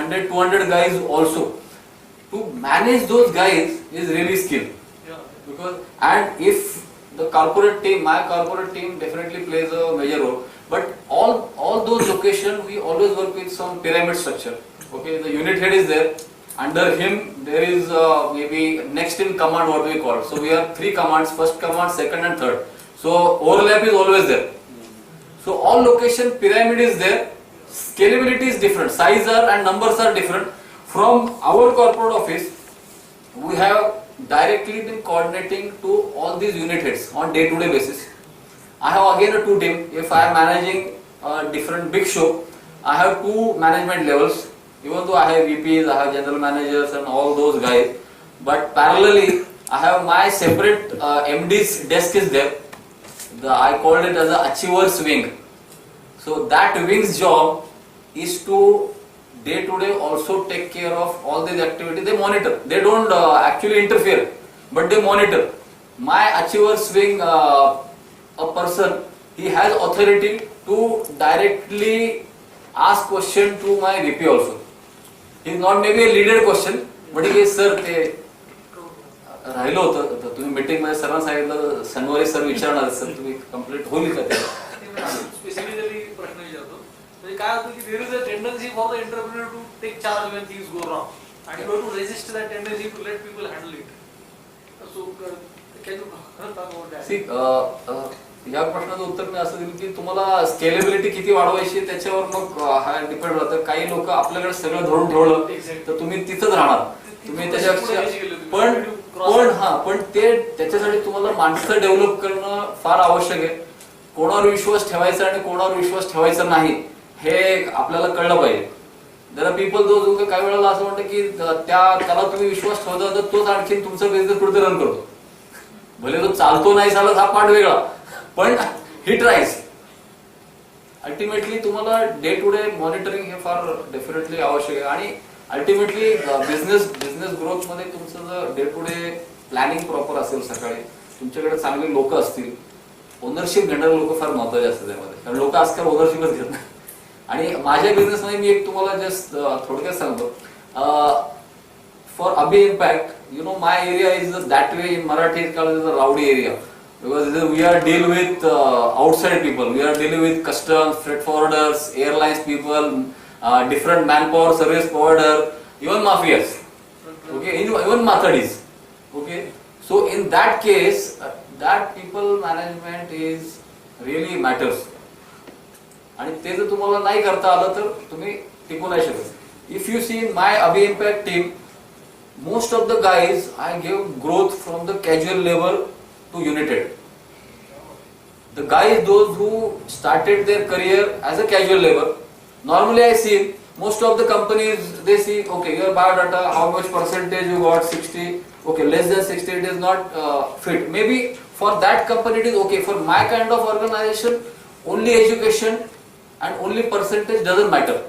100, 200 guys also. To manage those guys is really skill. Because and if the corporate team, my corporate team definitely plays a major role. But all those locations we always work with some pyramid structure. Okay, the unit head is there. Under him there is maybe next in command what we call. So we have 3 commands: first command, second and third. So overlap is always there. So all location pyramid is there. Scalability is different. Size are and numbers are different. From our corporate office, we have directly been coordinating to all these unit heads on day-to-day basis. I have again a 2 team. If I am managing a different big show, I have 2 management levels. Even though I have VPs, I have general managers and all those guys, but parallelly I have my separate MD's desk is there. I called it as a achievers wing. So that wing's job is to day to day also take care of all these activities. They monitor. They don't actually interfere, but they monitor. My achievers wing, a person, he has authority to directly ask question to my VP also. He is not maybe a leaded question, but he is sir ते राहिलो होतं तुम्ही meeting मध्ये सर्वांना सांगितलं शनिवारी sir विचारणार sir तुम्ही कंप्लीट होईल का ते स्पेसिफिकली प्रश्न विचारतो म्हणजे काय होतं की there is a tendency for the entrepreneur to take charge when things go wrong and you have to resist that tendency to let people handle it. So can you talk about that? See, या प्रश्नाचं उत्तर मी असं देईल की तुम्हाला scalability किती वाढवायची त्याच्यावर मग हा डिपेंड राहतं. काही लोक आपल्याकडे सगळं धरून ठेवलं तर तुम्ही तिथंच राहणार. तुम्ही त्याच्यापेक्षा पण ते त्याच्यासाठी तुम्हाला माणसं डेव्हलप करणं फार आवश्यक आहे. कोणावर विश्वास ठेवायचा आणि कोणावर विश्वास ठेवायचा नाही हे आपल्याला कळलं पाहिजे. जरा पीपल जो काही वेळेला असं म्हणतं की त्याला तुम्ही विश्वास ठेवता तर तोच आणखी तुमचा बिझनेस पुढे रन करतो. भले तो चालतो नाही चालत हा पार्ट वेगळा, पण ही ट्राईज. अल्टिमेटली तुम्हाला डे टू डे मॉनिटरिंग हे फार डेफिनेटली आवश्यक आहे. आणि अल्टिमेटली बिझनेस ग्रोथ मध्ये तुमचं जर day to day planning proper असेल, सकाळी तुमच्याकडे चांगली लोक असतील, ओनरशिप घेणारे लोक फार महत्वाचे असतात त्यामध्ये. कारण लोक आजकाल ओनरशिपच घेत नाही. आणि माझ्या बिझनेसमध्ये मी एक तुम्हाला जस्ट थोडक्यात सांगतो. For a big impact, you know, my area is that way in Marathi is called as a rowdy area, because we are deal with outside people. We are dealing with customs, freight forwarders, airlines people, different manpower service provider, even mafias. Okay, even Mathadis. Okay, so in that case, that people management is really matters. आणि ते जर तुम्हाला नाही करता आलं तर तुम्ही टिकू नाही शकत. If you see my Abhi Impact team, most of the guys I gave growth from the casual level to unit head. The guys, those who started their career as a casual level, normally I see most of the companies, they see, okay, your biodata, how much percentage you got, 60, okay, less than 60 it is not fit. Maybe for that company it is okay. For my kind of organization, only education and only percentage doesn't matter.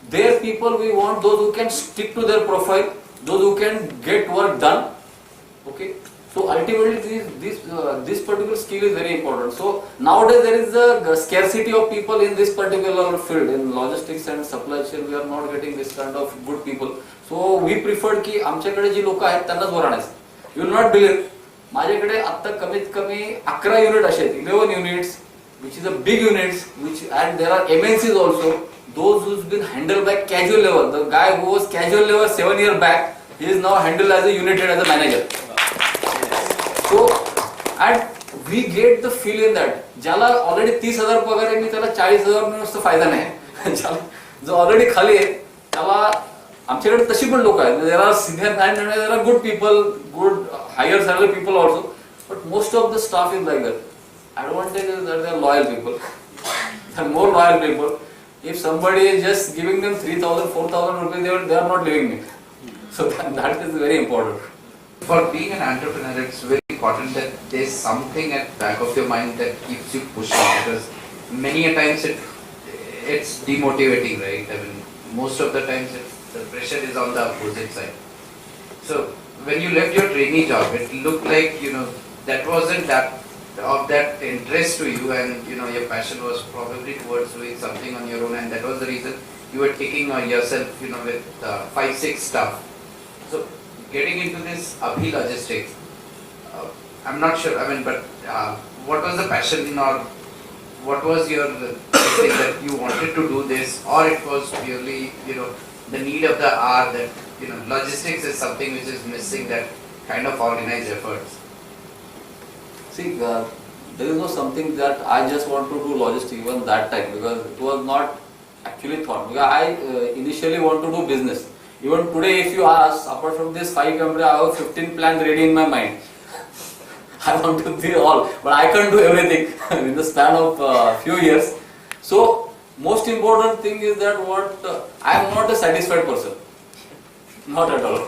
Their people, we want those who can stick to their profile, those who can get work done. Okay, so ultimately this particular skill is very important. So nowadays there is a scarcity of people in this particular field. In logistics and supply chain we are not getting this kind of good people. So we preferred की आमच्याकडे जी लोक आहेत त्यांनाच वर आणायचं. You will not believe, माझ्याकडे आता कमीत कमी 11 युनिट असे आहेत, 11 units, which is a big units, which and there are MNCs also. Those who's been handled by casual level. The guy who was casual level 7 years back, he is now handled as a unit head, as a manager. So, and we get the feel in that. ज्याला already 30,000 पगार आहे, मी त्याला 40,000 मिळून नुसतं फायदा नाही. जो already खाली आहे त्याला, आमच्याकडे तशी पण लोक आहेत. There are senior and there are good people, good higher salary people also, but most of the staff is like that. Advantage is that they are loyal people. They are more loyal people. If somebody is just giving them 3,000, 4,000 rupees, they are not leaving me. So that is very important. For being an entrepreneur, it's very important that there's something at the back of your mind that keeps you pushing, because many a times it's demotivating, right? I mean, most of the times the pressure is on the opposite side. So when you left your trainee job, it looked like, you know, that wasn't that of that interest to you, and you know your passion was probably towards doing something on your own, and that was the reason you were taking yourself, with 5-6 stuff. So getting into this Abhi logistics, I'm not sure. But what was the passion, or what was your thing that you wanted to do this, or it was purely, the need of the hour that logistics is something which is missing, that kind of organized efforts. See, there is no something that I just want to do logistics even that time, because it was not actually thought. Because I initially want to do business. Even today, if you ask, apart from this 5 companies, I have 15 plans ready in my mind. I want to do all, but I can't do everything in the span of few years. So, most important thing is that I am not a satisfied person. Not at all.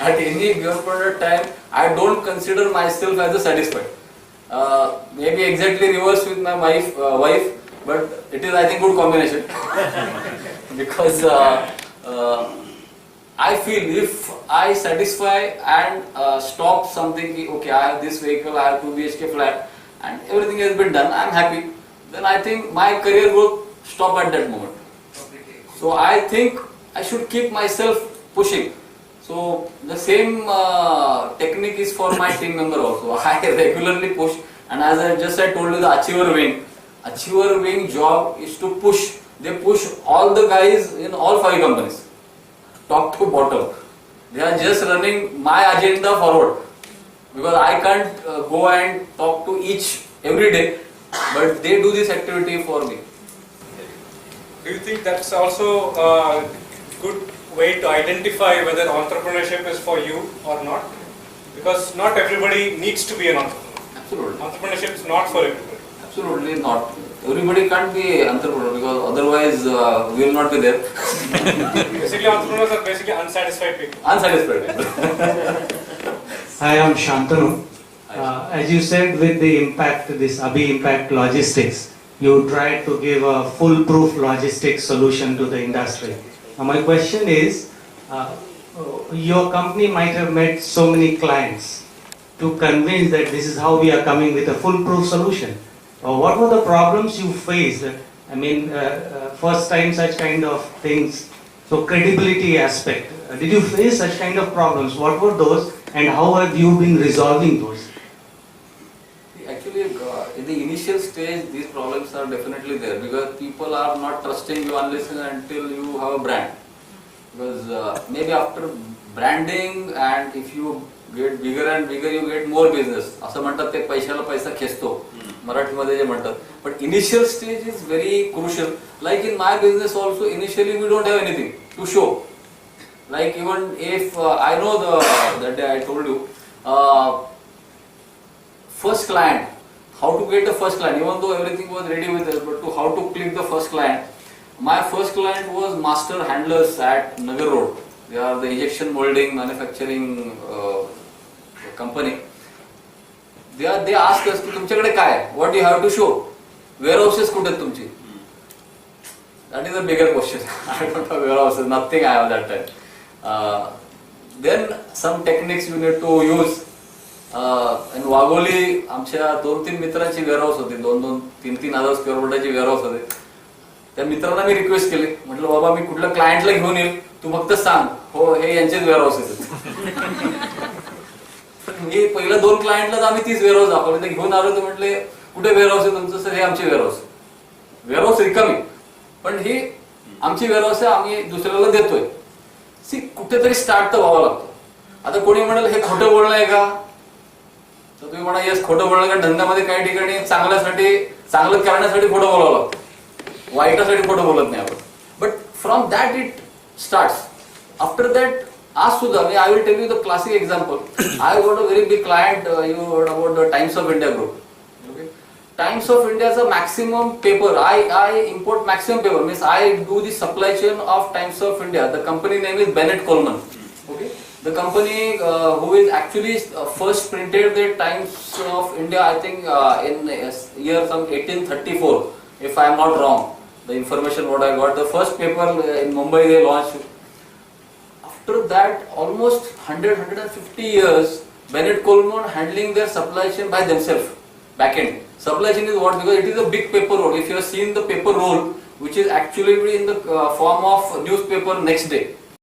At any given point of time, I don't consider myself as a satisfied. Maybe exactly reverse with my wife, but it is, I think, good combination. Because I feel if I satisfy and stop something, okay, I have this vehicle, I have 2 BHK flat, and everything has been done, I am happy, then I think my career growth stop at that moment. So I think I should keep myself pushing. So the same technique is for my team member also. I regularly push, and as I told you, the achiever wing job is to push. They push all the guys in all 5 companies, top to bottom. They are just running my agenda forward, because I can't go and talk to each every day, but they do this activity for me. Do you think that's also a good way to identify whether entrepreneurship is for you or not? Because not everybody needs to be an entrepreneur. Absolutely. Entrepreneurship is not for everybody. Absolutely not. Everybody can't be entrepreneur, because otherwise we will not be there. Basically, entrepreneurs are basically unsatisfied people. Unsatisfied people. Hi, I'm Shantanu. As you said, with the impact, this Abhi Impact Logistics, you tried to give a foolproof logistics solution to the industry. Now my question is, your company might have met so many clients to convince that this is how we are coming with a foolproof solution. What were the problems you faced? First time such kind of things, so credibility aspect. Did you face such kind of problems? What were those, and how have you been resolving those? Actually, in the initial stage, these problems are definitely there, because people are not trusting you unless and until you have a brand. Because maybe after branding, and if you get bigger and bigger, you get more business. असं म्हणतात ते पैशाला पैसा खेचतो, मराठीमध्ये जे म्हणतात. But initial stage is very crucial. Like in my business also, initially we don't have anything to show. Like even if I know that day I told you, first client, how to get the first client, even though everything was ready with us, but to how to click the first client. My first client was Master Handlers at Nagar Road. They are the injection molding manufacturing company. They asked us, तुमच्याकडे काय? What do you have to show? Warehouses कुठे आहेत तुमची? That is a bigger question. I don't have warehouses, nothing I have that time. Then some techniques you need to use. आणि वाघोली आमच्या 2-3 मित्रांची warehouse होती, 2-3 हजार स्क्वेअर फुटाची वेअरहाऊस होते. त्या मित्रांना मी रिक्वेस्ट केली, म्हटलं बाबा मी कुठल्या क्लायंटला घेऊन येईल, तू फक्त सांग, हो हे यांचेच वेअरहाऊस आहेत. मी पहिल्या 2 क्लायंटला आम्ही 30 वेअरहाऊस दाखवले, ते घेऊन आलो, तर म्हटले कुठे वेअरहाऊस आहे तुमचं? सर हे आमची वेअरहाऊस रिकामी, पण ही आमची वेअरहाऊस आहे, आम्ही दुसऱ्याला देतोय. सी कुठेतरी स्टार्ट तर व्हावं लागतो. आता कोणी म्हणाल हे खोटं बोलणं आहे का, तर तुम्ही म्हणा येस खोटं बोलणं का. धंद्यामध्ये काही ठिकाणी चांगलं करण्यासाठी खोटं बोलावं लागतं, वाईटासाठी खोटं बोलत नाही आपण. But from that it starts. After that आज सुद्धा मी I will tell you the classic example. I got a very big client, you heard about the Times of India group. Times of India is a maximum paper. I import maximum paper. Means I do the supply chain of Times of India. The company name is Bennett Coleman. Okay. The company who is actually first printed the Times of India, I think in year some 1834, if I am not wrong. The information what I got, the first paper in Mumbai they launched. After that, almost 100-150 years, Bennett Coleman handling their supply chain by themselves, back end. Supply chain is what? Because it is a big paper roll. If you have seen the paper roll, which is actually in the form of newspaper next day.